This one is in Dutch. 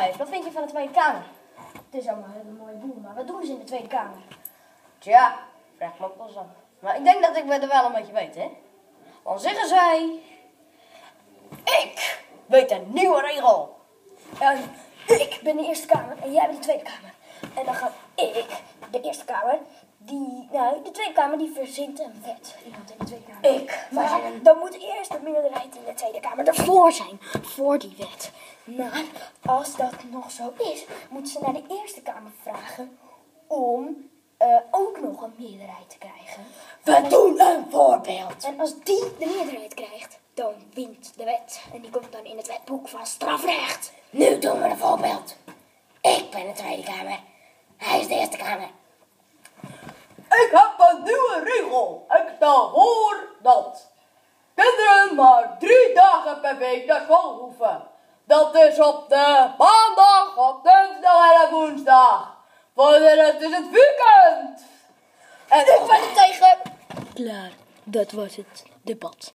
even. Wat vind je van de Tweede Kamer? Het is allemaal een mooie boel, maar wat doen ze in de Tweede Kamer? Tja, vraag me ook wel eens af. Maar ik denk dat ik het wel een beetje weet, hè. Dan zeggen zij... Ik weet een nieuwe regel. Ik ben de Eerste Kamer en jij bent de Tweede Kamer. En dan ga ik, de Eerste Kamer, de Tweede Kamer die verzint een wet. Iemand in de Tweede Kamer. Maar dan moet eerst de meerderheid in de Tweede Kamer ervoor zijn, voor die wet. Maar als dat nog zo is, moeten ze naar de Eerste Kamer vragen om ook nog een meerderheid te krijgen. We doen een voorbeeld. En als die de meerderheid krijgt, dan wint de wet. En die komt dan in het wetboek van strafrecht. Nu doen we een voorbeeld. Ik ben de Tweede Kamer. Hij is de Eerste Kamer. Ik heb een nieuwe regel. Ik stel voor dat kinderen maar 3 dagen per week naar school hoeven. Dat is op de maandag, op dinsdag en woensdag. Voor de rest is het weekend. En ik ben er tegen. Klaar, dat was het debat.